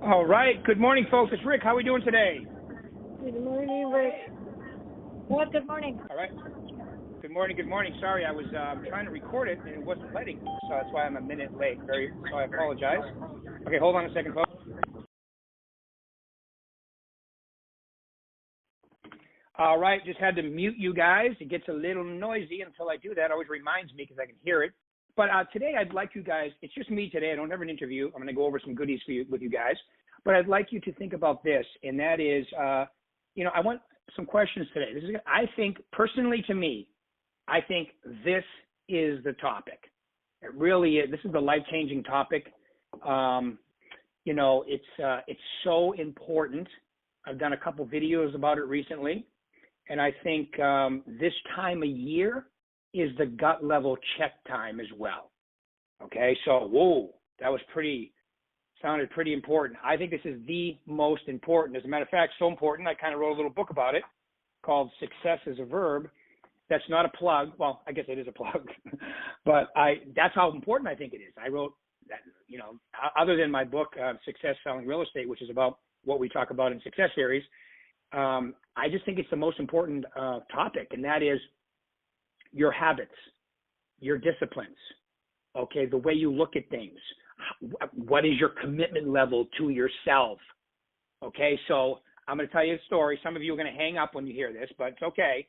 All right. Good morning, folks. It's Rick. How are we doing today? Good morning, Rick. What? Good morning. All right. Good morning. Good morning. Sorry, I was trying to record it and it wasn't letting me, so that's why I'm a minute late. So I apologize. Okay, hold on a second, folks. All right. Just had to mute you guys. It gets a little noisy until I do that. It always reminds me because I can hear it. But today I'd like you guys, it's just me today. I don't have an interview. I'm going to go over some goodies with you guys. But I'd like you to think about this, and that is, I want some questions today. I think, personally to me, I think this is the topic. It really is. This is the life-changing topic. It's so important. I've done a couple videos about it recently, and I think this time of year is the gut level check time as well. Okay, so whoa, that was sounded pretty important. I think this is the most important. As a matter of fact, so important, I kind of wrote a little book about it called Success is a Verb. That's not a plug. Well, I guess it is a plug, but that's how important I think it is. I wrote that, other than my book, Success Selling Real Estate, which is about what we talk about in Success Series, I just think it's the most important topic, and that is your habits, your disciplines, okay, the way you look at things. What is your commitment level to yourself? Okay, so I'm going to tell you a story. Some of you are going to hang up when you hear this, but it's okay.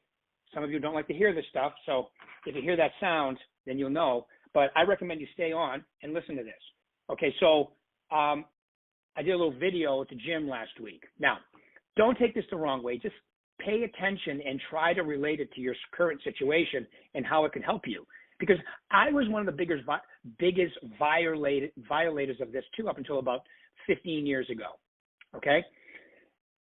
Some of you don't like to hear this stuff, so if you hear that sound, then you'll know. But I recommend you stay on and listen to this. Okay, so I did a little video at the gym last week. Now, don't take this the wrong way. Just pay attention and try to relate it to your current situation and how it can help you. Because I was one of the biggest violators of this too up until about 15 years ago, okay?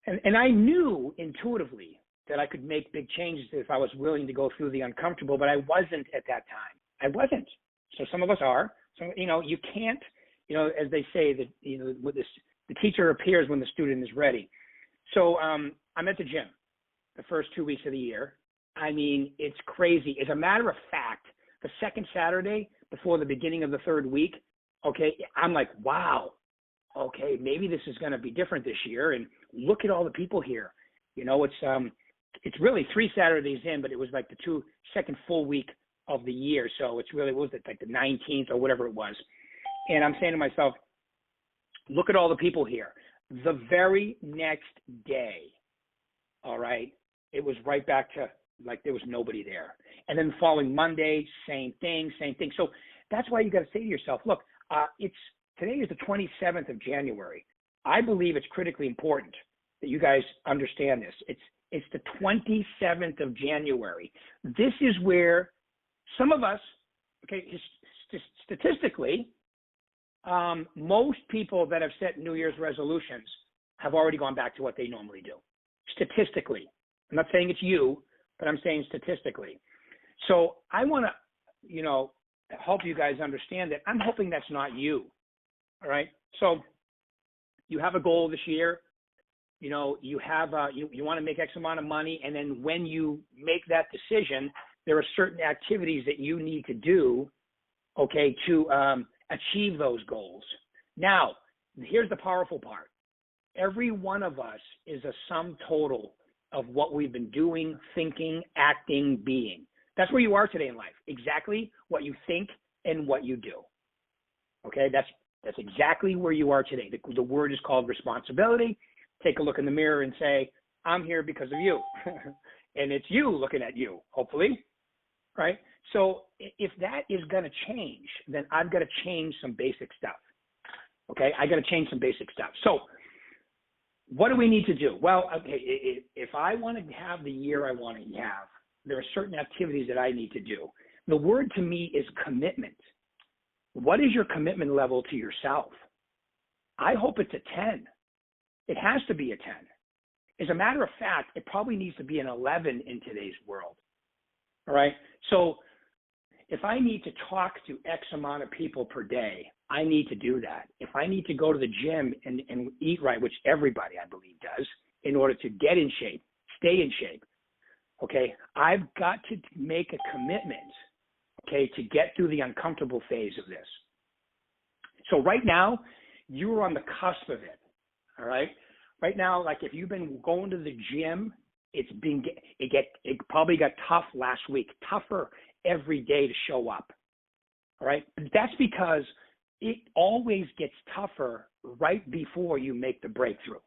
And I knew intuitively that I could make big changes if I was willing to go through the uncomfortable, but I wasn't at that time. I wasn't. So some of us are. So, you can't, as they say, that the teacher appears when the student is ready. So I'm at the gym the first 2 weeks of the year. I mean, it's crazy. As a matter of fact, the second Saturday before the beginning of the third week, okay, I'm like, wow, okay, maybe this is going to be different this year. And look at all the people here. It's really 3 Saturdays in, but it was like the second full week of the year. So it's really, what was it, like the 19th or whatever it was. And I'm saying to myself, look at all the people here. The very next day, all right, it was right back to like there was nobody there. And then the following Monday, same thing. So that's why you got to say to yourself, look, today is the 27th of January. I believe it's critically important that you guys understand this. It's the 27th of January. This is where some of us, okay, statistically, most people that have set New Year's resolutions have already gone back to what they normally do. Statistically. I'm not saying it's you, but I'm saying statistically. So I want to, help you guys understand that I'm hoping that's not you. All right. So you have a goal this year. You have you want to make X amount of money, and then when you make that decision, there are certain activities that you need to do, okay, to achieve those goals. Now, here's the powerful part. Every one of us is a sum total of what we've been doing, thinking, acting, being. That's where you are today in life. Exactly what you think and what you do. Okay, that's exactly where you are today. The word is called responsibility. Take a look in the mirror and say, I'm here because of you. And it's you looking at you, hopefully, right? So if that is going to change, then I've got to change some basic stuff. Okay, I got to change some basic stuff. So what do we need to do? Well, okay, if I want to have the year I want to have, there are certain activities that I need to do. The word to me is commitment. What is your commitment level to yourself? I hope it's a 10. It has to be a 10. As a matter of fact, it probably needs to be an 11 in today's world. All right? So if I need to talk to X amount of people per day, I need to do that. If I need to go to the gym and eat right, which everybody, I believe, does, in order to get in shape, stay in shape, okay, I've got to make a commitment, okay, to get through the uncomfortable phase of this. So right now, you're on the cusp of it. All right. Right now, like if you've been going to the gym, it probably got tough last week, tougher every day to show up. All right. That's because it always gets tougher right before you make the breakthrough.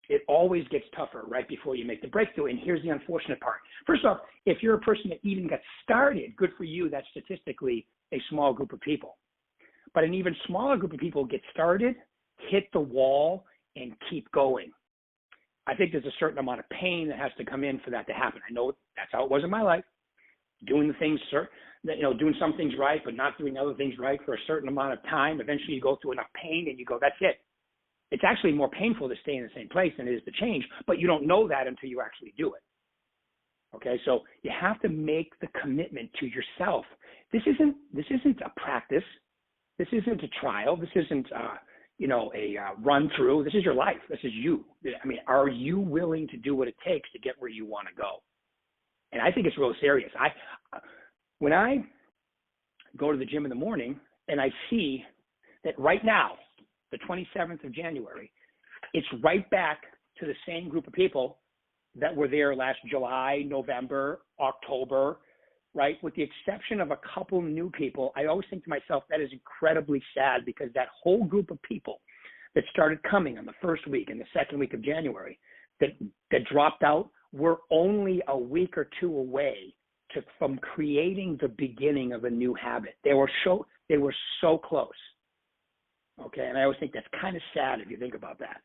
It always gets tougher right before you make the breakthrough. And here's the unfortunate part. First off, if you're a person that even got started, good for you. That's statistically a small group of people. But an even smaller group of people get started, hit the wall, and keep going. I think there's a certain amount of pain that has to come in for that to happen. I know that's how it was in my life. Doing some things right, but not doing other things right for a certain amount of time. Eventually you go through enough pain and you go, that's it. It's actually more painful to stay in the same place than it is to change, but you don't know that until you actually do it. Okay, so you have to make the commitment to yourself. This isn't a practice. This isn't a trial. This isn't a run through. This is your life. This is you. I mean, are you willing to do what it takes to get where you want to go? And I think it's real serious. When I go to the gym in the morning and I see that right now, the 27th of January, it's right back to the same group of people that were there last July, November, October, right? With the exception of a couple new people, I always think to myself, that is incredibly sad because that whole group of people that started coming on the first week and the second week of January that dropped out were only a week or two away from creating the beginning of a new habit. They were so close. Okay, and I always think that's kind of sad if you think about that.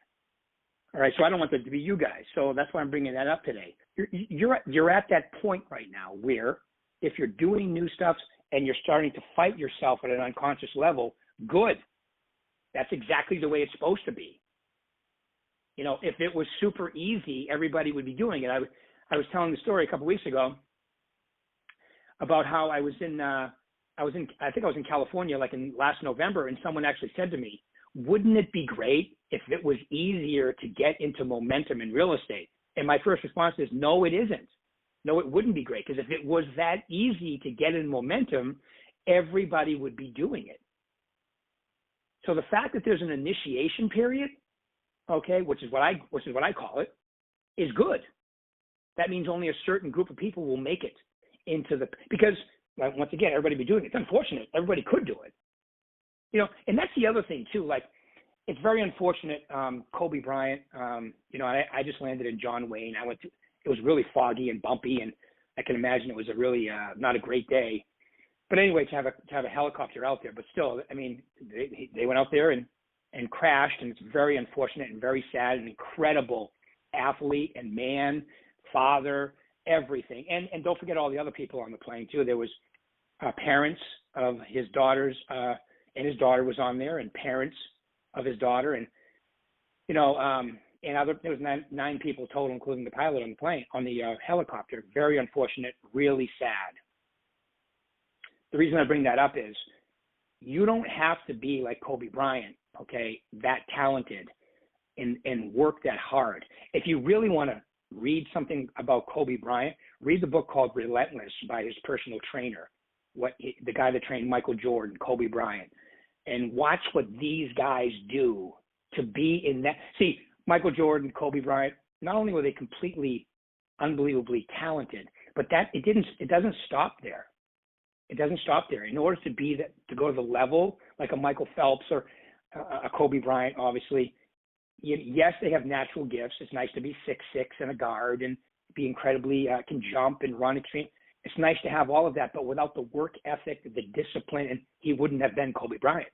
All right, so I don't want that to be you guys. So that's why I'm bringing that up today. You're at that point right now where if you're doing new stuff and you're starting to fight yourself at an unconscious level, good. That's exactly the way it's supposed to be. You know, if it was super easy, everybody would be doing it. I was telling the story a couple weeks ago about how I think I was in California like in last November, and someone actually said to me, wouldn't it be great if it was easier to get into momentum in real estate? And my first response is, no, it isn't. No, it wouldn't be great, because if it was that easy to get in momentum, everybody would be doing it. So the fact that there's an initiation period, okay, which is what I call it, is good. That means only a certain group of people will make it because once again, everybody be doing it. It's unfortunate. Everybody could do it. You know, and that's the other thing too. Like, it's very unfortunate. Kobe Bryant, I just landed in John Wayne. It was really foggy and bumpy, and I can imagine it was a really not a great day. But anyway, to have a helicopter out there, but still, I mean, they went out there and crashed, and it's very unfortunate and very sad. An incredible athlete and man, father, everything. And don't forget all the other people on the plane too. There was parents of his daughters, and his daughter was on there, and parents of his daughter, and there was nine people total, including the pilot on the plane, on the helicopter. Very unfortunate, really sad. The reason I bring that up is you don't have to be like Kobe Bryant, okay, that talented and work that hard. If you really want to read something about Kobe Bryant, read the book called Relentless by his personal trainer, the guy that trained Michael Jordan, Kobe Bryant, and watch what these guys do to be in that. See, Michael Jordan, Kobe Bryant, not only were they completely unbelievably talented, but it doesn't stop there. It doesn't stop there. In order to go to the level like a Michael Phelps or a Kobe Bryant, obviously, yes, they have natural gifts. It's nice to be 6'6" and a guard and be incredibly can jump and run extreme. It's nice to have all of that, but without the work ethic, the discipline, and he wouldn't have been Kobe Bryant.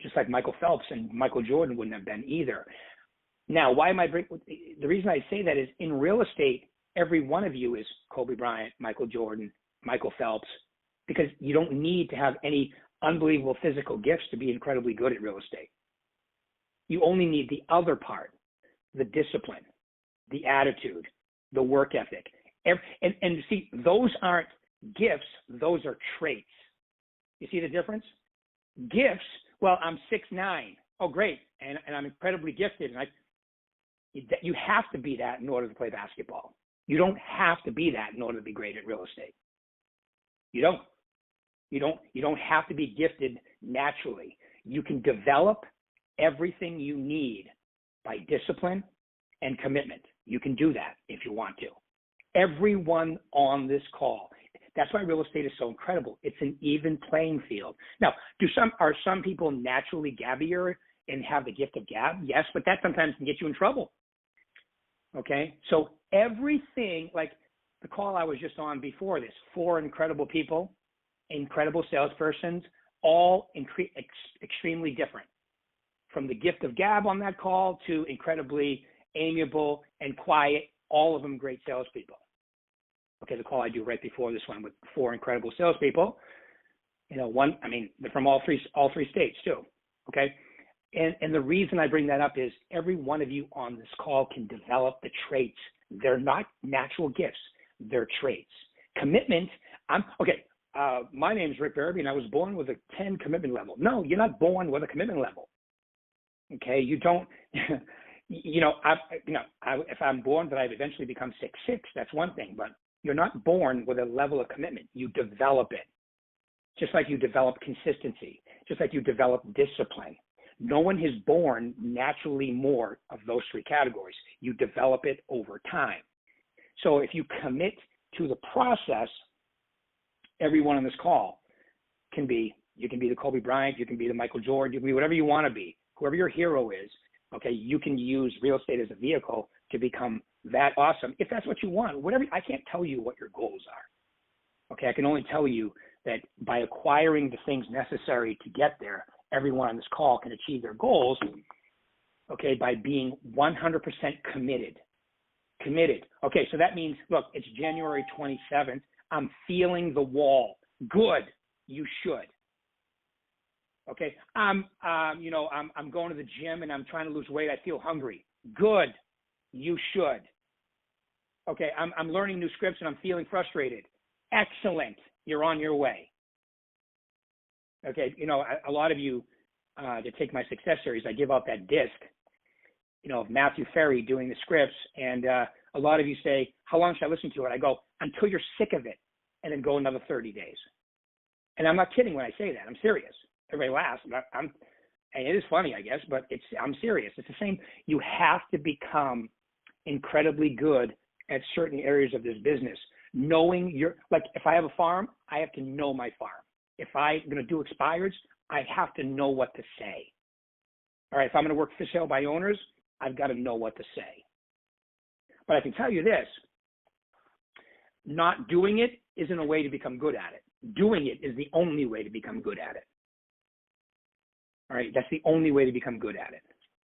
Just like Michael Phelps and Michael Jordan wouldn't have been either. Now, the reason I say that is in real estate, every one of you is Kobe Bryant, Michael Jordan, Michael Phelps, because you don't need to have any unbelievable physical gifts to be incredibly good at real estate. You only need the other part, the discipline, the attitude, the work ethic. And see, those aren't gifts, those are traits. You see the difference? Gifts, well, I'm 6'9". Oh, great. And I'm incredibly gifted. And you have to be that in order to play basketball. You don't have to be that in order to be great at real estate. You don't. You don't have to be gifted naturally. You can develop everything you need by discipline and commitment. You can do that if you want to. Everyone on this call. That's why real estate is so incredible. It's an even playing field. Now, are some people naturally gabbier and have the gift of gab? Yes, but that sometimes can get you in trouble. Okay? So everything, like the call I was just on before this, 4 incredible people, incredible salespersons, all extremely different. From the gift of gab on that call to incredibly amiable and quiet, all of them great salespeople. Okay, the call I do right before this one with 4 incredible salespeople, they're from all three states too. Okay, and the reason I bring that up is every one of you on this call can develop the traits. They're not natural gifts; they're traits. Commitment. My name's Rick Berube, and I was born with a 10 commitment level. No, you're not born with a commitment level. Okay, you don't. If I'm born that I've eventually become 6'6", that's one thing, but you're not born with a level of commitment. You develop it, just like you develop consistency, just like you develop discipline. No one is born naturally more of those 3 categories. You develop it over time. So if you commit to the process, everyone on this call you can be the Kobe Bryant, you can be the Michael Jordan, you can be whatever you want to be, whoever your hero is. Okay, you can use real estate as a vehicle to become that awesome if that's what you want. I can't tell you what your goals are. Okay, I can only tell you that by acquiring the things necessary to get there, everyone on this call can achieve their goals. Okay, by being 100% committed. Okay, so that means, look, it's January 27th. I'm feeling the wall. Good, you should. Okay, I'm going to the gym and I'm trying to lose weight. I feel hungry. Good, you should. Okay, I'm learning new scripts and I'm feeling frustrated. Excellent, you're on your way. Okay, a lot of you that take my success series, I give out that disc, of Matthew Ferry doing the scripts, and a lot of you say, how long should I listen to it? I go, until you're sick of it, and then go another 30 days. And I'm not kidding when I say that. I'm serious. Everybody laughs. And it is funny, I guess, but I'm serious. It's the same. You have to become incredibly good at certain areas of this business. Knowing if I have a farm, I have to know my farm. If I'm going to do expireds, I have to know what to say. All right, if I'm going to work for sale by owners, I've got to know what to say. But I can tell you this, not doing it isn't a way to become good at it. Doing it is the only way to become good at it. All right, that's the only way to become good at it.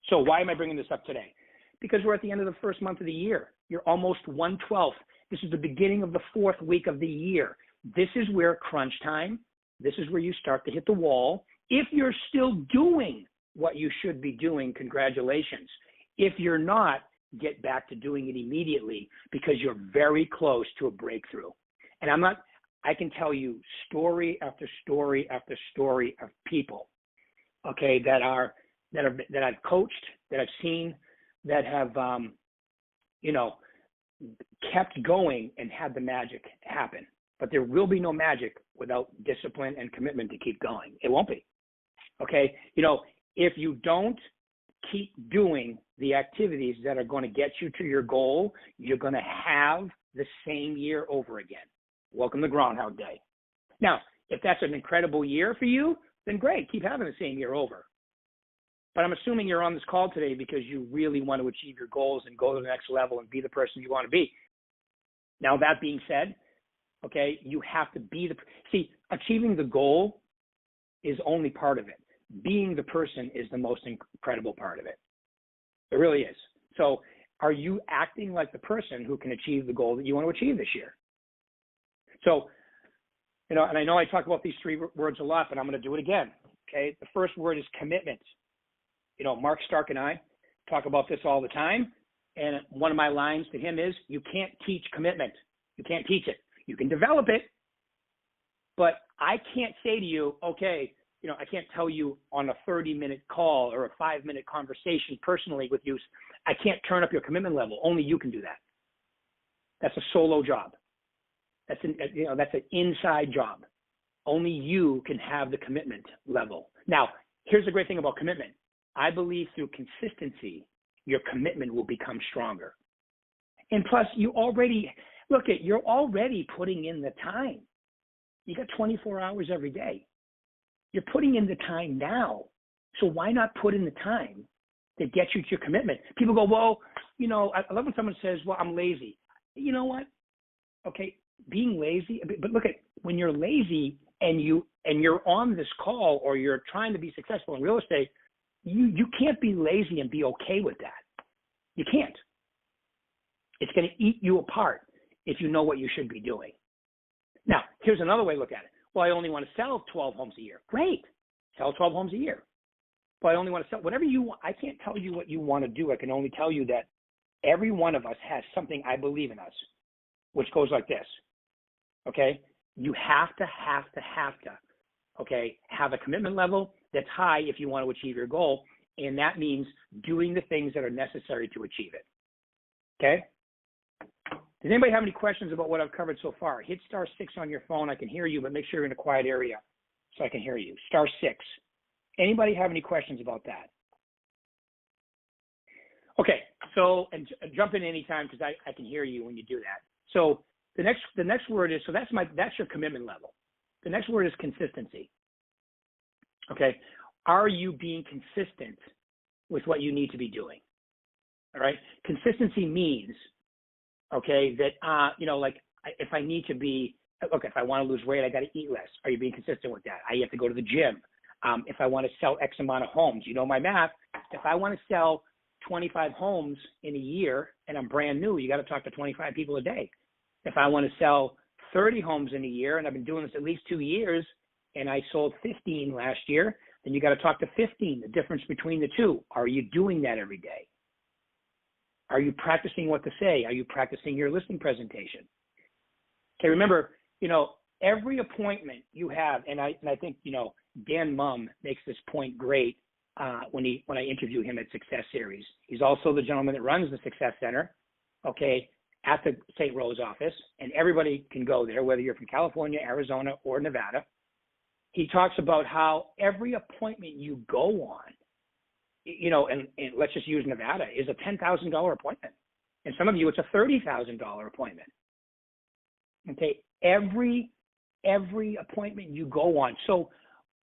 So why am I bringing this up today? Because we're at the end of the first month of the year. You're almost 1/12. This is the beginning of the 4th week of the year. This is where crunch time, this is where you start to hit the wall. If you're still doing what you should be doing, congratulations. If you're not, get back to doing it immediately because you're very close to a breakthrough. And I can tell you story after story after story of people, okay, that I've coached, that I've seen, that have, kept going and had the magic happen. But there will be no magic without discipline and commitment to keep going. It won't be. Okay. If you don't keep doing the activities that are going to get you to your goal, you're going to have the same year over again. Welcome to Groundhog Day. Now, if that's an incredible year for you, then great. Keep having the same year over. But I'm assuming you're on this call today because you really want to achieve your goals and go to the next level and be the person you want to be. Now, that being said, okay, you have to be achieving the goal is only part of it. Being the person is the most incredible part of it. It really is. So are you acting like the person who can achieve the goal that you want to achieve this year? So, and I know I talk about these 3 words a lot, but I'm going to do it again. Okay. The first word is commitment. Mark Stark and I talk about this all the time. And one of my lines to him is, you can't teach commitment. You can't teach it. You can develop it, but I can't say to you, okay, I can't tell you on a 30-minute call or a 5-minute conversation personally with you, I can't turn up your commitment level. Only you can do that. That's a solo job. That's an inside job. Only you can have the commitment level. Now, here's the great thing about commitment. I believe through consistency, your commitment will become stronger. And plus, you're already putting in the time. You got 24 hours every day. You're putting in the time now. So why not put in the time that gets you to your commitment? People go, well, I love when someone says, well, I'm lazy. You know what? Okay, being lazy, but look at when you're lazy and you're on this call or you're trying to be successful in real estate, you can't be lazy and be okay with that. You can't. It's going to eat you apart if you know what you should be doing. Now, here's another way to look at it. Well, I only want to sell 12 homes a year. Great. Sell 12 homes a year. But I only want to sell whatever you want. I can't tell you what you want to do. I can only tell you that every one of us has something I believe in us, which goes like this. Okay? You have to, okay, have a commitment level that's high if you want to achieve your goal. And that means doing the things that are necessary to achieve it. Okay? Does anybody have any questions about what I've covered so far? Hit *6 on your phone. I can hear you, but make sure you're in a quiet area so I can hear you. *6. Anybody have any questions about that? Okay, so, and jump in anytime because I can hear you when you do that. So the next word is, so that's your commitment level. The next word is consistency. Okay, are you being consistent with what you need to be doing? All right, consistency means, okay, that, like if I need to be, okay, if I want to lose weight, I got to eat less. Are you being consistent with that? I have to go to the gym. If I want to sell X amount of homes, my math, if I want to sell 25 homes in a year and I'm brand new, you got to talk to 25 people a day. If I want to sell 30 homes in a year and I've been doing this at least 2 years and I sold 15 last year, then you got to talk to 15, the difference between the two. Are you doing that every day? Are you practicing what to say? Are you practicing your listing presentation? Okay, remember, every appointment you have, and I think, Dan Mumm makes this point great when I interview him at Success Series. He's also the gentleman that runs the Success Center, okay, at the St. Rose office, and everybody can go there, whether you're from California, Arizona, or Nevada. He talks about how every appointment you go on, and let's just use Nevada, is a $10,000 appointment. And some of you, it's a $30,000 appointment. Okay, every appointment you go on. So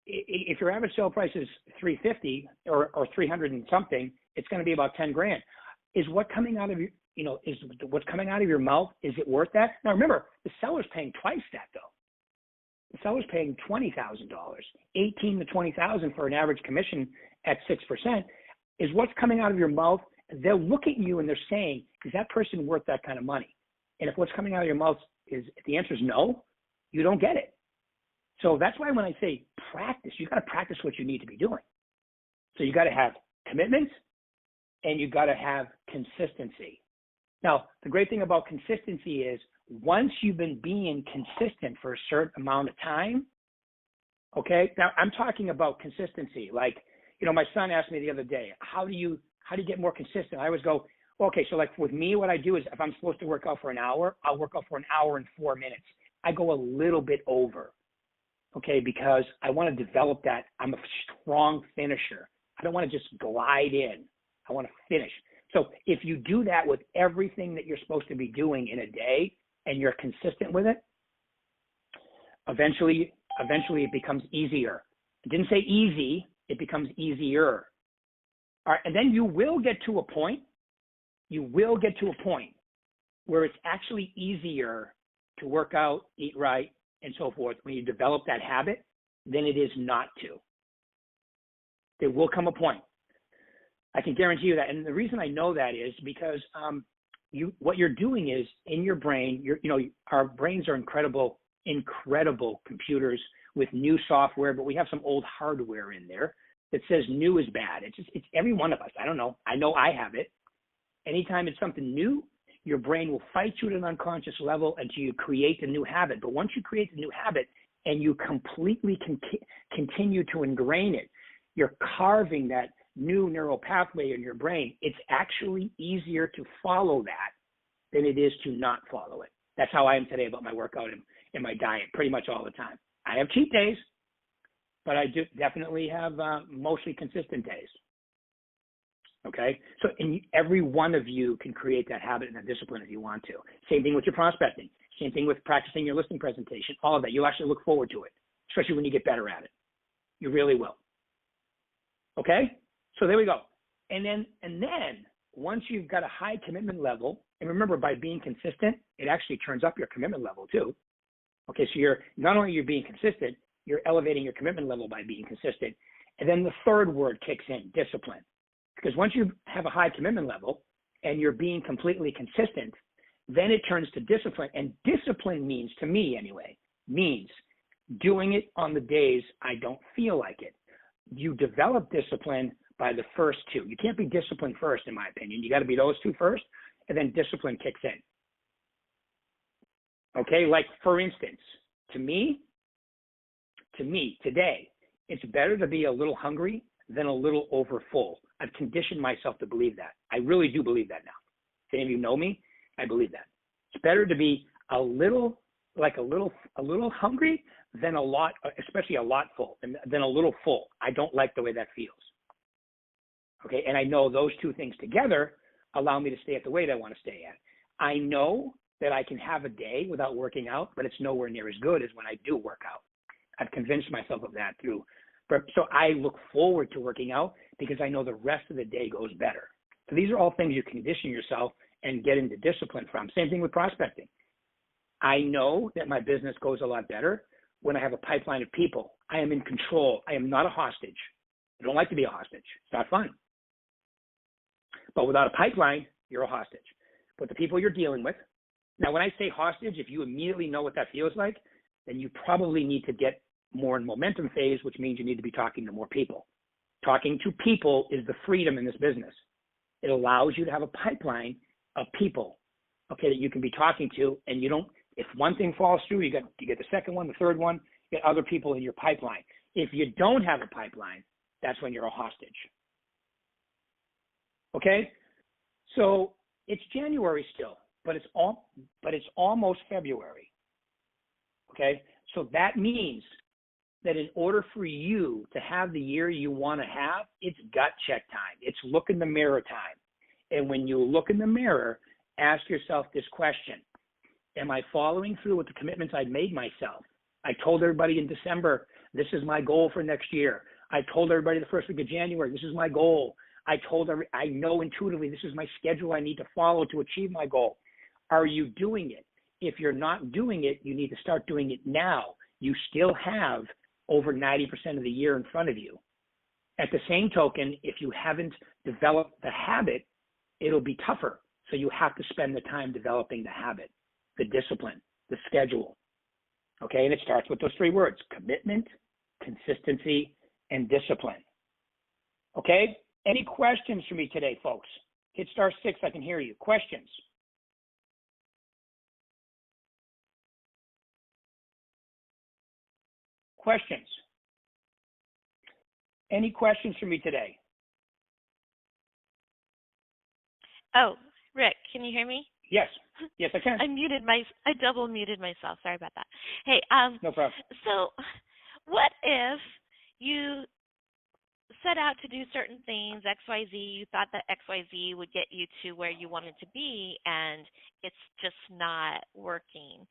if your average sale price is $350 or $300 and something, it's going to be about $10,000. Is what's coming out of your, is what's coming out of your mouth, is it worth that? Now remember, the seller's paying twice that though. The seller's paying $20,000, $18,000 to $20,000 for an average commission at 6%. Is what's coming out of your mouth? They'll look at you and they're saying, is that person worth that kind of money? And if what's coming out of your mouth is, if the answer is no, you don't get it. So that's why when I say practice, you got to practice what you need to be doing. So you got to have commitment and you got to have consistency. Now, the great thing about consistency is once you've been being consistent for a certain amount of time, okay, now I'm talking about consistency. Like, my son asked me the other day, how do you get more consistent? I always go, okay, so like with me, what I do is if I'm supposed to work out for an hour, I'll work out for an hour and 4 minutes. I go a little bit over, okay, because I want to develop that. I'm a strong finisher. I don't want to just glide in. I want to finish. So if you do that with everything that you're supposed to be doing in a day and you're consistent with it, eventually it becomes easier. I didn't say easy, it becomes easier. All right, and then you will get to a point where it's actually easier to work out, eat right, and so forth when you develop that habit than it is not to. There will come a point. I can guarantee you that. And the reason I know that is because what you're doing is in your brain, our brains are incredible computers with new software, but we have some old hardware in there that says new is bad. It's every one of us. I don't know. I know I have it. Anytime it's something new, your brain will fight you at an unconscious level until you create a new habit. But once you create a new habit and you completely continue to ingrain it, you're carving that new neural pathway in your brain. It's actually easier to follow that than it is to not follow it. That's how I am today about my workout and my diet pretty much all the time. I have cheat days, but I do definitely have mostly consistent days. Okay, so every one of you can create that habit and that discipline if you want to. Same thing with your prospecting. Same thing with practicing your listing presentation. All of that. You'll actually look forward to it, especially when you get better at it. You really will. Okay, so there we go. And then once you've got a high commitment level, and remember, by being consistent, it actually turns up your commitment level too. Okay, so you're not only you're being consistent, you're elevating your commitment level by being consistent. And then the third word kicks in, discipline. Because once you have a high commitment level and you're being completely consistent, then it turns to discipline. And discipline means, to me anyway, means doing it on the days I don't feel like it. You develop discipline by the first two. You can't be disciplined first, in my opinion. You got to be those two first, and then discipline kicks in. Okay, like for instance, to me, today, it's better to be a little hungry than a little over full. I've conditioned myself to believe that. I really do believe that now. If any of you know me, I believe that. It's better to be a little hungry than a lot, especially a lot full, than a little full. I don't like the way that feels. Okay, and I know those two things together allow me to stay at the weight I want to stay at. I know that I can have a day without working out, but it's nowhere near as good as when I do work out. I've convinced myself of that through. So I look forward to working out because I know the rest of the day goes better. So these are all things you condition yourself and get into discipline from. Same thing with prospecting. I know that my business goes a lot better when I have a pipeline of people. I am in control. I am not a hostage. I don't like to be a hostage. It's not fun. But without a pipeline, you're a hostage. But the people you're dealing with, now when I say hostage, if you immediately know what that feels like, then you probably need to get more in momentum phase, which means you need to be talking to more people. Talking to people is the freedom in this business. It allows you to have a pipeline of people, okay, that you can be talking to, and you don't, if one thing falls through, you get the second one, the third one, you get other people in your pipeline. If you don't have a pipeline, that's when you're a hostage. Okay? So it's January still, but it's almost February. Okay? So that means that in order for you to have the year you want to have, it's gut check time. It's look in the mirror time. And when you look in the mirror, ask yourself this question. Am I following through with the commitments I've made myself? I told everybody in December, this is my goal for next year. I told everybody the first week of January, this is my goal. I know intuitively this is my schedule I need to follow to achieve my goal. Are you doing it? If you're not doing it, you need to start doing it now. You still have over 90% of the year in front of you. At the same token, if you haven't developed the habit, it'll be tougher. So you have to spend the time developing the habit, the discipline, the schedule. Okay, and it starts with those three words: commitment, consistency, and discipline. Okay, any questions for me today, folks? Hit *6, I can hear you. Questions? Questions? Any questions for me today? Oh, Rick, can you hear me? Yes. Yes, I can. I double muted myself. Sorry about that. Hey, No problem. So what if you set out to do certain things, XYZ, you thought that XYZ would get you to where you wanted to be, and it's just not working?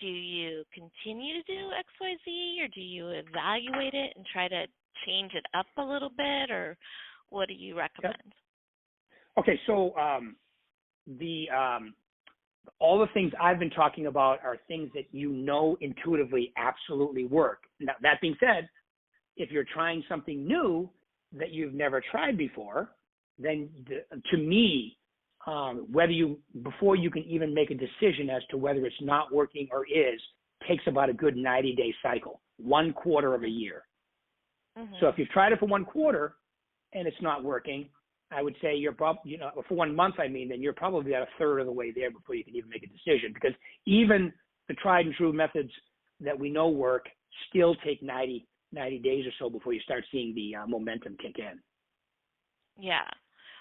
Do you continue to do XYZ, or do you evaluate it and try to change it up a little bit, or what do you recommend? Yep. Okay, so all the things I've been talking about are things that you know intuitively absolutely work. Now, that being said, if you're trying something new that you've never tried before, then to me, before you can even make a decision as to whether it's not working or is, takes about a good 90-day cycle, 1 quarter of a year. Mm-hmm. So if you've tried it for 1 quarter and it's not working, I would say you're probably, for 1 month, then you're probably about a third of the way there before you can even make a decision, because even the tried and true methods that we know work still take 90 days or so before you start seeing the momentum kick in. Yeah.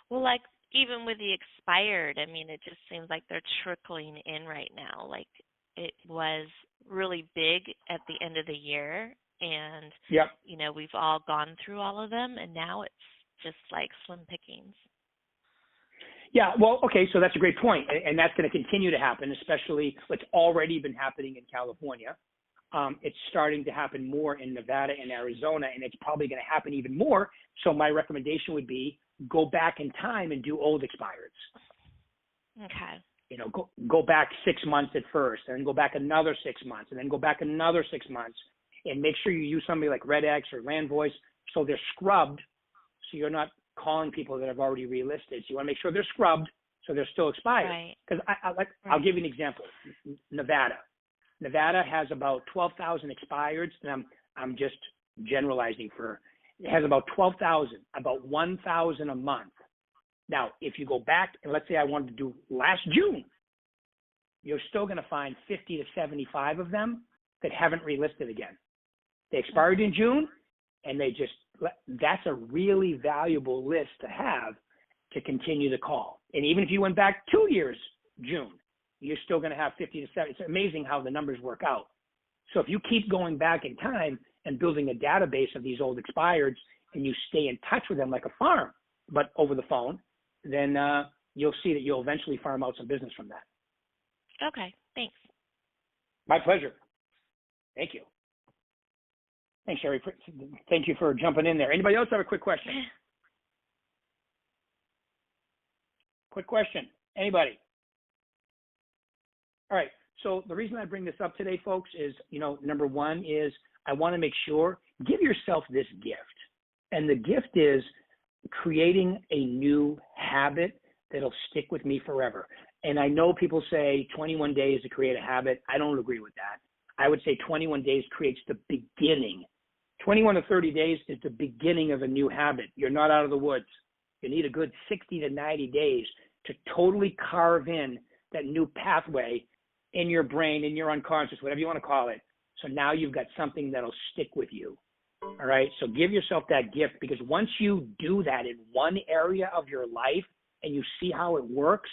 Well, like even with the expired, it just seems like they're trickling in right now. Like it was really big at the end of the year, and, yep. We've all gone through all of them, and now it's just like slim pickings. Yeah, well, okay, so that's a great point, and that's going to continue to happen, especially it's already been happening in California. It's starting to happen more in Nevada and Arizona, and it's probably going to happen even more. So my recommendation would be go back in time and do old expireds. Okay. You know, go back 6 months at first, and then go back another 6 months, and then go back another 6 months, and make sure you use somebody like RedX or LandVoice so they're scrubbed, so you're not calling people that have already relisted. So you want to make sure they're scrubbed so they're still expired. Right. Because I'll give you an example. Nevada has about 12,000 expireds, and I'm just generalizing it has about 12,000, about 1,000 a month. Now, if you go back and let's say I wanted to do last June, you're still going to find 50 to 75 of them that haven't relisted again. They expired in June, and that's a really valuable list to have to continue to call. And even if you went back 2 years, June, you're still going to have 50 to 70. It's amazing how the numbers work out. So if you keep going back in time and building a database of these old expireds and you stay in touch with them like a farm, but over the phone, then you'll see that you'll eventually farm out some business from that. Okay, thanks. My pleasure. Thank you. Thanks, Sherry. Thank you for jumping in there. Anybody else have a quick question? Quick question. Anybody? All right. So the reason I bring this up today, folks, is, number one is I want to make sure, give yourself this gift. And the gift is creating a new habit that'll stick with me forever. And I know people say 21 days to create a habit. I don't agree with that. I would say 21 days creates the beginning. 21 to 30 days is the beginning of a new habit. You're not out of the woods. You need a good 60 to 90 days to totally carve in that new pathway in your brain, in your unconscious, whatever you want to call it. So now you've got something that'll stick with you. All right. So give yourself that gift, because once you do that in one area of your life and you see how it works,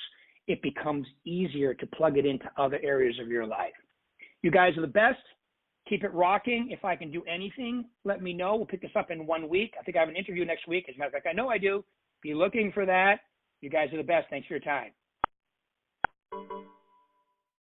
it becomes easier to plug it into other areas of your life. You guys are the best. Keep it rocking. If I can do anything, let me know. We'll pick this up in 1 week. I think I have an interview next week. As a matter of fact, I know I do. Be looking for that. You guys are the best. Thanks for your time.